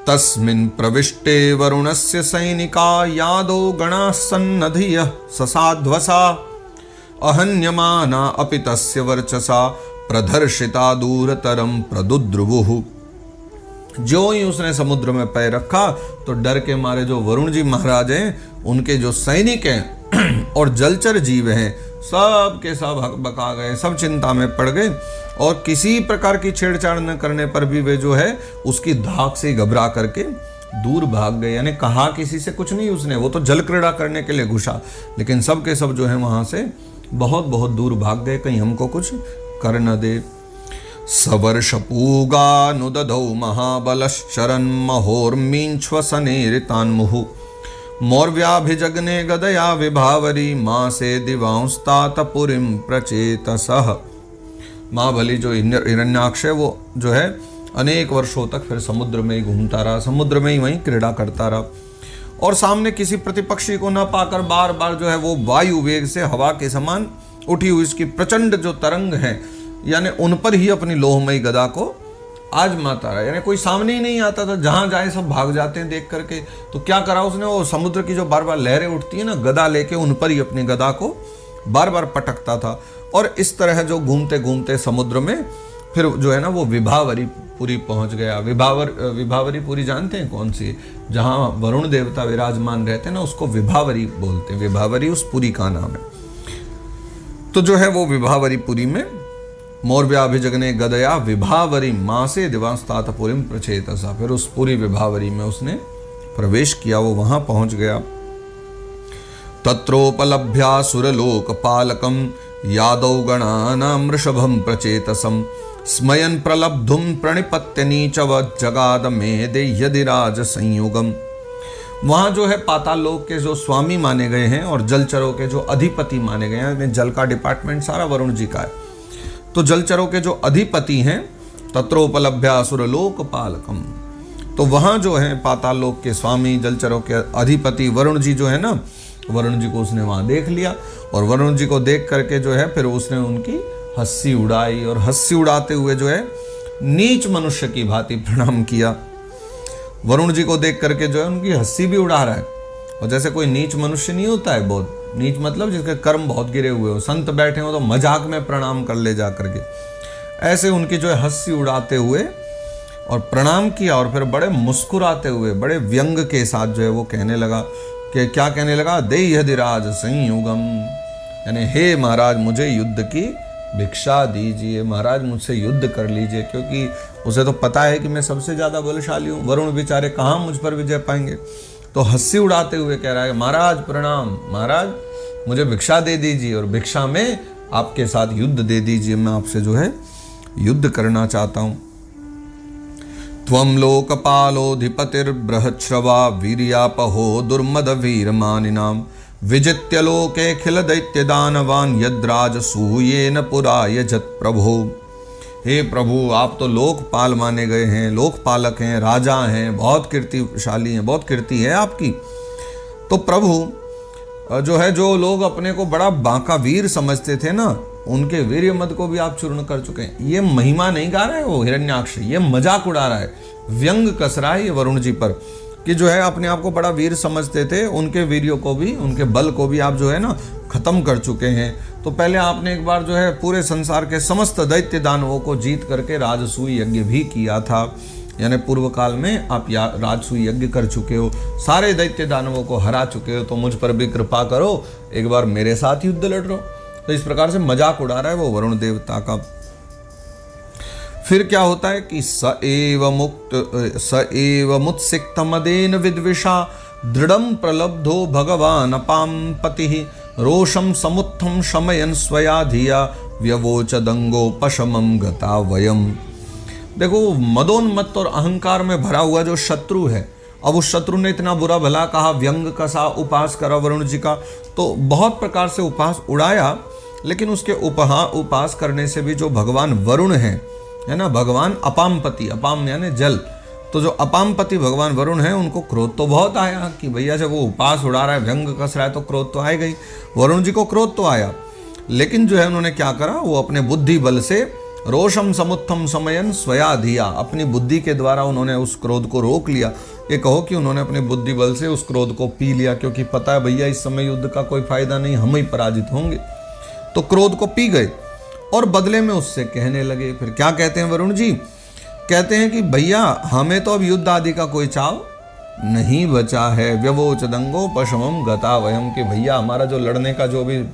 तस्मिन् प्रविष्टे वरुणस्य सैनिका यादो गणाः सन्नधियः ससाध्वसा अहन्यमाना अपि तस्य वर्चसा प्रदर्शिता दूरतरम प्रदुद्रुवुः। जो ही उसने समुद्र में पैर रखा तो डर के मारे जो वरुण जी महाराज हैं, उनके जो सैनिक हैं और जलचर जीव हैं, सब के सब हकबका गए, सब चिंता में पड़ गए और किसी प्रकार की छेड़छाड़ न करने पर भी वे जो है उसकी धाक से घबरा करके दूर भाग गए। यानी कहा किसी से कुछ नहीं उसने, वो तो जल क्रीड़ा करने के लिए घुसा, लेकिन सब के सब जो है वहां से बहुत बहुत दूर भाग गए, कहीं हमको कुछ कर न दे। सवर्षपूगानुदधौ महाबलश्चरन् महोर्मींश्वसनेरितान्मुहुः मौर्व्याभिजग्ने गदया विभावरी मासे दिवांस्तात पुरीं प्रचेतसः। महाबली जो हिरण्याक्ष है वो जो है अनेक वर्षों तक फिर समुद्र में ही घूमता रहा, समुद्र में ही वहीं क्रीड़ा करता रहा और सामने किसी प्रतिपक्षी को न पाकर बार बार जो है वो वायु वेग से हवा के समान उठी हुई इसकी प्रचंड जो तरंग है, यानी उन पर ही अपनी लोहमयी गदा को आजमाता रहा। यानी कोई सामने ही नहीं आता था, जहां जाए सब भाग जाते हैं देख करके। तो क्या करा उसने, वो समुद्र की जो बार बार लहरें उठती है ना, गदा लेके उन पर ही अपनी गदा को बार बार पटकता था और इस तरह जो घूमते घूमते समुद्र में फिर जो है ना वो विभावरीपुरी पहुंच गया। विभावरीपुरी जानते हैं कौन सी, जहां वरुण देवता विराजमान रहते हैं ना, उसको विभावरी बोलते हैं। विभावरी उस पुरी का नाम है। तो जो है वो विभावरीपुरी में मौर्व्याभिजग्ने गदया विभावरी मासे दिवांस्तात पुरीं प्रचेतसा, फिर उस पूरी विभावरी में उसने प्रवेश किया, वो वहां पहुंच गया। तत्रोपलभ्या सुरलोकपालकं यादौ गणानां वृषभं प्रचेतसं स्मयन् प्रलब्धुं प्रणिपत्य नीचवत् जगाद मेदे यदिराज संयुगम। वहां जो है पाताल लोक के जो स्वामी माने गए हैं और जलचरों के जो अधिपति माने गए हैं, जल का डिपार्टमेंट सारा वरुण जी का है, तो जलचरों के जो अधिपति हैं तत्रोपलभ्या असुरलोक पालकम, तो वहां जो है पाताल लोक के स्वामी जलचरों के अधिपति वरुण जी जो है ना, वरुण जी को उसने वहां देख लिया और वरुण जी को देख करके जो है फिर उसने उनकी हंसी उड़ाई और हंसी उड़ाते हुए जो है नीच मनुष्य की भांति प्रणाम किया। वरुण जी को देख करके जो है उनकी हंसी भी उड़ा रहा है। और जैसे कोई नीच मनुष्य नहीं होता है, बहुत नीच मतलब जिसके कर्म बहुत गिरे हुए हो, संत बैठे हो तो मजाक में प्रणाम कर ले जा करके, ऐसे उनकी जो है हंसी उड़ाते हुए और प्रणाम किया और फिर बड़े मुस्कुराते हुए बड़े व्यंग के साथ जो है वो कहने लगा कि क्या कहने लगा, देयधिराज संयुगम, यानी हे महाराज मुझे युद्ध की भिक्षा दीजिए, महाराज मुझसे युद्ध कर लीजिए, क्योंकि उसे तो पता है कि मैं सबसे ज्यादा बलशाली हूँ, वरुण बेचारे कहाँ मुझ पर विजय पाएंगे। तो हंसी उड़ाते हुए कह रहा है, महाराज प्रणाम, महाराज मुझे भिक्षा दे दीजिए और भिक्षा में आपके साथ युद्ध दे दीजिए, मैं आपसे जो है युद्ध करना चाहता हूं। त्वं लोकपालोधिपतिर्बृहच्छ्रवा वीर्यापहो दुर्मद वीरमानिनाम विजित्य लोके खिल दैत्य दानवान यद्राजसूयेन पुरा यजत प्रभो। हे प्रभु, आप तो लोकपाल माने गए हैं, लोकपालक हैं, राजा हैं, बहुत कीर्तिशाली हैं, बहुत कीर्ति है आपकी। तो प्रभु जो है, जो लोग अपने को बड़ा बांका वीर समझते थे ना, उनके वीर्य मद को भी आप चूर्ण कर चुके हैं। ये महिमा नहीं गा रहा है वो हिरण्याक्ष, ये मजाक उड़ा रहा है, व्यंग कस रहा है ये वरुण जी पर कि जो है अपने आप को बड़ा वीर समझते थे, उनके वीर्यों को भी, उनके बल को भी आप जो है ना खत्म कर चुके हैं। तो पहले आपने एक बार जो है पूरे संसार के समस्त दैत्य दानवों को जीत करके राजसूय यज्ञ भी किया था, यानी पूर्व काल में आप राजसूय यज्ञ कर चुके हो, सारे दैत्य दानवों को हरा चुके हो, तो मुझ पर भी कृपा करो, एक बार मेरे साथ युद्ध लड़ लो। तो इस प्रकार से मजाक उड़ा रहा है वो वरुण देवता का। फिर क्या होता है कि स एव मुत्सिक्तमदेन विद्विषा दृढ़ं प्रलब्धो भगवान अपां पतिः रोषम समुत्थम शमयन स्वया धिया व्यवोचदंगोपशमं गता वयम। देखो, मदोन्मत्त और अहंकार में भरा हुआ जो शत्रु है, अब उस शत्रु ने इतना बुरा भला कहा, व्यंग कसा, उपास करा वरुण जी का, तो बहुत प्रकार से उपास उड़ाया, लेकिन उसके उपास करने से भी जो भगवान वरुण है ना, भगवान अपामपति, अपाम यानी जल, तो जो अपामपति भगवान वरुण है उनको क्रोध तो बहुत आया कि भैया जब वो उपास उड़ा रहा है, व्यंग कस रहा है, तो क्रोध तो आएगा ही। वरुण जी को क्रोध तो आया, लेकिन जो है उन्होंने क्या करा, वो अपने बुद्धि बल से रोषम समुत्थम समयन स्वया धिया, अपनी बुद्धि के द्वारा उन्होंने उस क्रोध को रोक लिया। ये कहो कि उन्होंने अपनी बुद्धि बल से उस क्रोध को पी लिया, क्योंकि पता है भैया इस समय युद्ध का कोई फायदा नहीं, हम ही पराजित होंगे। तो क्रोध को पी गए और बदले में उससे कहने लगे। फिर क्या कहते हैं वरुण जी? कहते हैं कि भैया हमें तो अब युद्ध आदि का कोई चाव नहीं बचा है। व्यवोच दंगो पशमम गता वयम, कि भैया हमारा जो लड़ने का जो भी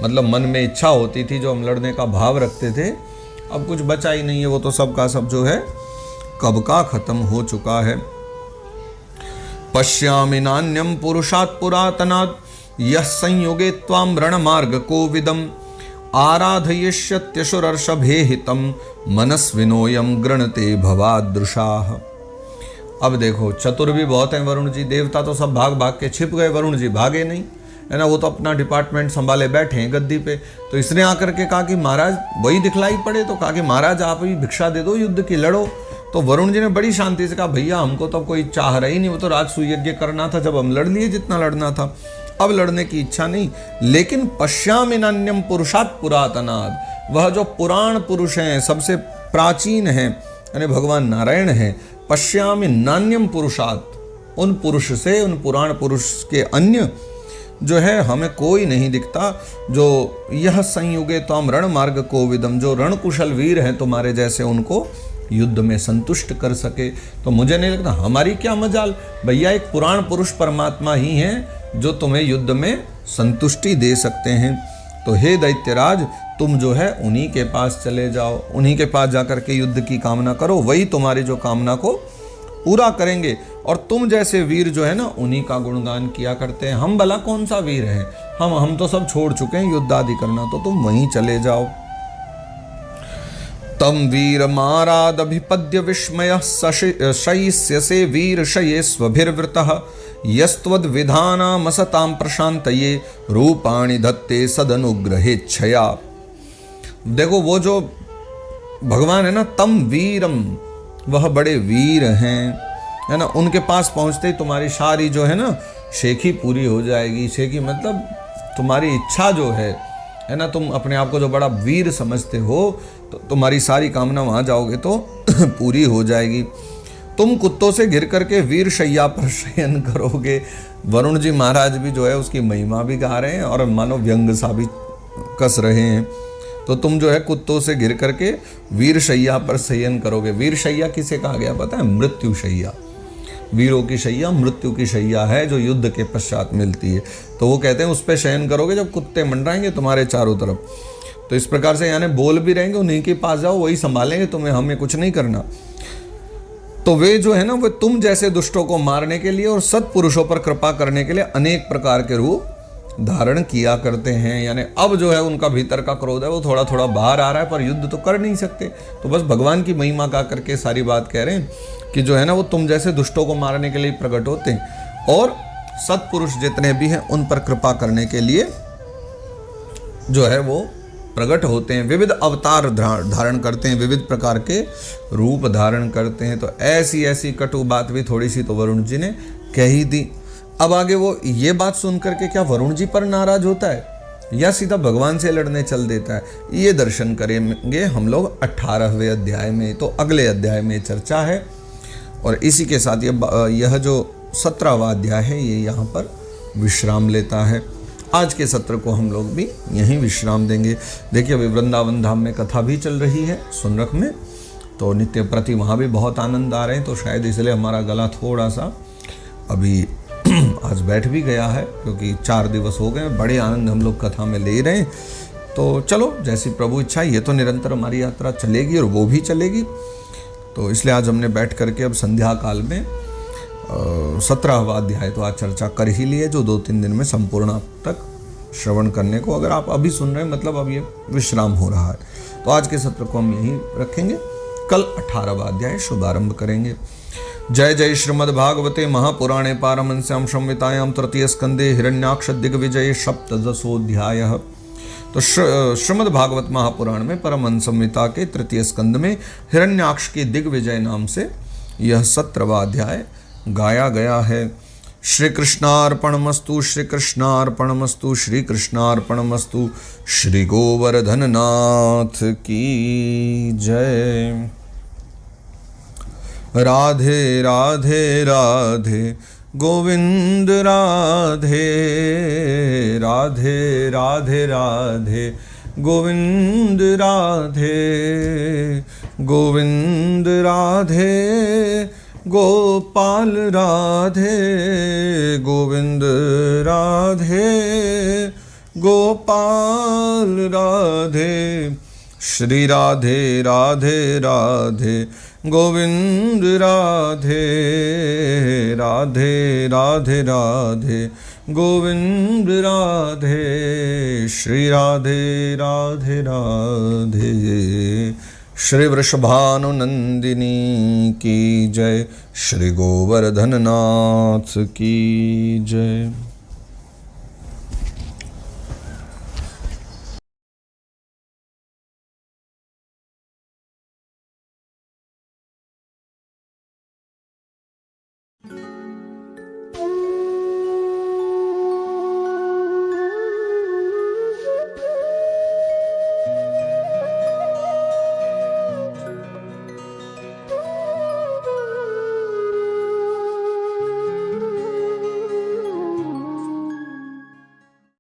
मतलब मन में इच्छा होती थी, जो हम लड़ने का भाव रखते थे, अब कुछ बचा ही नहीं है। वो तो सब का सब जो है कब का खत्म हो चुका है। पश्यामि नान्यम पुरुषात् पुरातनात् यः संयुगे त्वां रणमार्ग कोविदम् आराधयिष्यत्यशुरर्षभे हितं मनस्विनोयम गृणते भवादृशाः। अब देखो चतुर भी बहुत हैं वरुण जी, देवता तो सब भाग भाग के छिप गए, वरुण जी भागे नहीं, है ना। वो तो अपना डिपार्टमेंट संभाले बैठे हैं गद्दी पे। तो इसने आकर के कहा कि महाराज वही दिखलाई पड़े, तो कहा कि महाराज आप ही भिक्षा दे दो, युद्ध की लड़ो। तो वरुण जी ने बड़ी शांति से कहा भैया हमको तो कोई चाह रही नहीं, वो तो राजसूय यज्ञ करना था, जब हम लड़ लिए जितना लड़ना था, अब लड़ने की इच्छा नहीं। लेकिन पश्यामि नान्यम पुरुषात् पुरातनाद, वह जो पुराण पुरुष हैं, सबसे प्राचीन हैं, यानी भगवान नारायण हैं। पश्यामि नान्यम पुरुषात्, उन पुरुष से, उन पुराण पुरुष के अन्य जो है हमें कोई नहीं दिखता। जो यह संयुगे त्वाम रण मार्ग कोविदम, जो रण कुशल वीर हैं तुम्हारे जैसे, उनको युद्ध में संतुष्ट कर सके। तो मुझे नहीं लगता, हमारी क्या मजाल भैया, एक पुराण पुरुष परमात्मा ही हैं जो तुम्हें युद्ध में संतुष्टि दे सकते हैं। तो हे दैत्यराज, तुम जो है उन्हीं के पास चले जाओ, उन्हीं के पास जाकर के युद्ध की कामना करो, वही तुम्हारी जो कामना को पूरा करेंगे। और तुम जैसे वीर जो है ना, उन्हीं का गुणगान किया करते हैं। हम भला कौन सा वीर हैं, हम तो सब छोड़ चुके हैं युद्ध आदि करना, तो तुम वहीं चले जाओ। तम वीर मारादभिपद्य विस्मय शयिष्यसे वीर शये स्वभिर्वृतः यस्त्वद् विधानामसतां प्रशान्तये रूपाणि धत्ते सदनुग्रहेच्छया। देखो वो जो भगवान है ना, तम वीरम, वह बड़े वीर हैं, है ना। उनके पास पहुंचते ही तुम्हारी सारी जो है ना शेखी पूरी हो जाएगी। शेखी मतलब तुम्हारी इच्छा जो है ना, तुम अपने आप को जो बड़ा वीर समझते हो, तो तुम्हारी सारी कामना वहां जाओगे तो पूरी हो जाएगी। तुम कुत्तों से घिर करके वीर शैया पर शयन करोगे। वरुण जी महाराज भी जो है उसकी महिमा भी गा रहे हैं और मानो व्यंग सा भी कस रहे हैं। तो तुम जो है कुत्तों से घिर करके वीर शैया पर शयन करोगे। वीर शैया किसे कहा गया पता है? मृत्यु शैया। वीरों की शैया मृत्यु की शैया है, जो युद्ध के पश्चात मिलती है। तो वो कहते हैं उस पर शयन करोगे जब कुत्ते मंडराएंगे तुम्हारे चारों तरफ। तो इस प्रकार से यानी बोल भी रहेंगे, उन्हीं के पास जाओ, वही संभालेंगे तुम्हें, हमें कुछ नहीं करना। तो वे जो है ना, वो तुम जैसे दुष्टों को मारने के लिए और सत्पुरुषों पर कृपा करने के लिए अनेक प्रकार के रूप धारण किया करते हैं। यानी अब जो है उनका भीतर का क्रोध है वो थोड़ा थोड़ा बाहर आ रहा है, पर युद्ध तो कर नहीं सकते। तो बस भगवान की महिमा गा करके सारी बात कह रहे हैं कि जो है ना वो तुम जैसे दुष्टों को मारने के लिए प्रकट होते हैं और सत्पुरुष जितने भी हैं उन पर कृपा करने के लिए जो है वो प्रकट होते हैं। विविध अवतार धारण करते हैं, विविध प्रकार के रूप धारण करते हैं। तो ऐसी ऐसी कटु बात भी थोड़ी सी तो वरुण जी ने कह ही दी। अब आगे वो ये बात सुन करके क्या वरुण जी पर नाराज होता है या सीधा भगवान से लड़ने चल देता है, ये दर्शन करेंगे हम लोग 18वें अध्याय में। तो अगले अध्याय में चर्चा है और इसी के साथ यह जो 17वां अध्याय है ये यहाँ पर विश्राम लेता है। आज के सत्र को हम लोग भी यहीं विश्राम देंगे। देखिए अभी वृंदावन धाम में कथा भी चल रही है सुनरख में, तो नित्य प्रति वहाँ भी बहुत आनंद आ रहे हैं। तो शायद इसलिए हमारा गला थोड़ा सा अभी आज बैठ भी गया है, क्योंकि 4 दिवस हो गए, बड़े आनंद हम लोग कथा में ले रहे हैं। तो चलो जैसी प्रभु इच्छा, ये तो निरंतर हमारी यात्रा चलेगी और वो भी चलेगी। तो इसलिए आज हमने बैठ करके अब संध्या काल में 17वां अध्याय तो आज चर्चा कर ही लिए, जो 2-3 दिन में संपूर्ण आप तक श्रवण करने को, अगर आप अभी सुन रहे हैं मतलब अब ये विश्राम हो रहा है। तो आज के सत्र को हम यहीं रखेंगे, कल 18वां अध्याय शुभारंभ करेंगे। जय जय श्रीमद् भागवते महापुराणे पारमहंस्यां संहितायां तृतीय स्कंदे हिरण्याक्ष दिग्विजय सप्तदशोऽध्यायः। तो श्रीमद् भागवत महापुराण में परमहंस संहिता के तृतीय स्कंद में हिरण्याक्ष के दिग्विजय नाम से यह 17वां अध्याय गाया गया है। श्री कृष्णार्पणमस्तु, श्री कृष्णार्पणमस्तु, श्री कृष्णार्पणमस्तु। श्री गोवर्धन नाथ की जय। राधे राधे राधे गोविंद राधे, राधे राधे राधे गोविंद राधे, गोविंद राधे गोपाल राधे, गोविंद राधे गोपाल राधे। श्री राधे राधे राधे गोविंद राधे, राधे राधे राधे गोविंद राधे। श्री राधे राधे राधे। श्री वृषभानुनंदिनी की जय। श्री गोवर्धन नाथ की जय।